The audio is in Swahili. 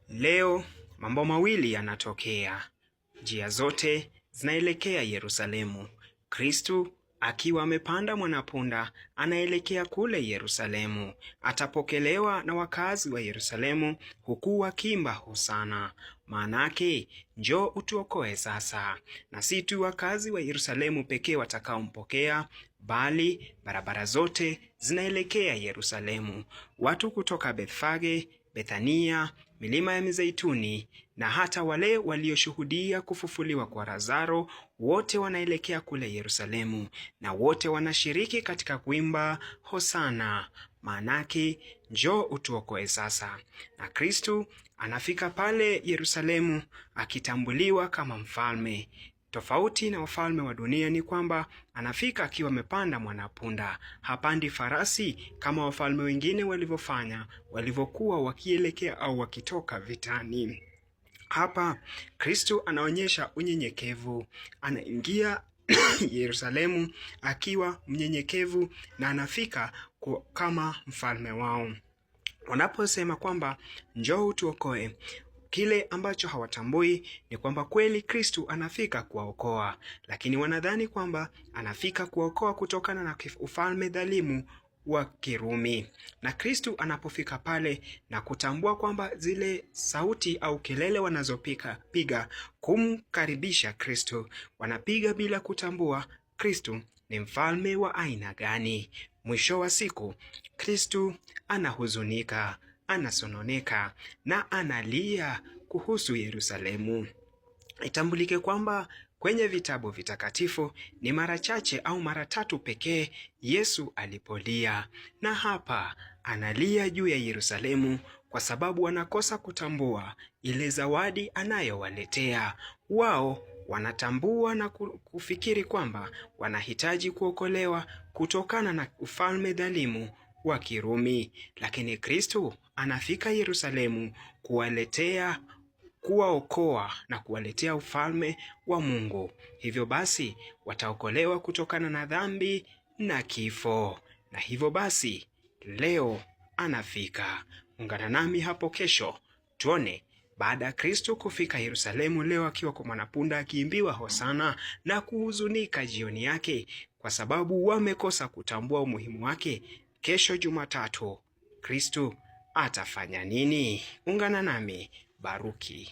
Leo mambo mawili yanatokea. Njia zote zinaelekea Yerusalemu. Kristo akiwa amepanda mwanapunda anaelekea kule Yerusalemu. Atapokelewa na wakazi wa Yerusalemu huku wakiimba hosana. Maanake njoo utuokoe sasa. Na si tu wakazi wa Yerusalemu pekee watakaompokea, bali barabara zote zinaelekea Yerusalemu. Watu kutoka Bethfage, Bethania, milima ya Mizeituni na hata wale walioshuhudia kufufuliwa kwa Lazaro, wote wanaelekea kule Yerusalemu na wote wanashiriki katika kuimba hosana. Maanake njoo utuokoe sasa. Na Kristo anafika pale Yerusalemu akitambuliwa kama mfalme. Tofauti na wafalme wa dunia ni kwamba anafika akiwa amepanda mwanapunda. Hapandi farasi kama wafalme wengine walivyofanya, walivyokuwa wakielekea au wakitoka vitani. Hapa Kristo anaonyesha unyenyekevu. Anaingia Yerusalemu akiwa mnyenyekevu na anafika kama mfalme wao. Wanaposema kwamba njoo utuokoe, kile ambacho hawatambui ni kwamba kweli Kristo anafika kuwaokoa, lakini wanadhani kwamba anafika kuwaokoa kutokana na ufalme dhalimu wa Kirumi. Na Kristo anapofika pale na kutambua kwamba zile sauti au kelele wanazopiga kumkaribisha Kristo, wanapiga bila kutambua Kristo ni mfalme wa aina gani. Mwisho wa siku, Kristo anahuzunika, anasononeka na analia kuhusu Yerusalemu. Itambulike kwamba kwenye vitabu vitakatifu ni mara chache au mara tatu pekee Yesu alipolia, na hapa analia juu ya Yerusalemu kwa sababu wanakosa kutambua ile zawadi anayowaletea. Wao wanatambua na kufikiri kwamba wanahitaji kuokolewa kutokana na ufalme dhalimu wa Kirumi, lakini Kristo anafika Yerusalemu kuwaokoa na kuwaletea ufalme wa Mungu. Hivyo basi wataokolewa kutokana na dhambi na kifo. Na hivyo basi leo anafika. Ungana nami hapo kesho tuone baada ya Kristo kufika Yerusalemu leo akiwa kwa mwanapunda akiimbiwa hosana na kuhuzunika jioni yake kwa sababu wamekosa kutambua umuhimu wake. Kesho Jumatatu Kristo atafanya nini? Ungana nami. Baruki.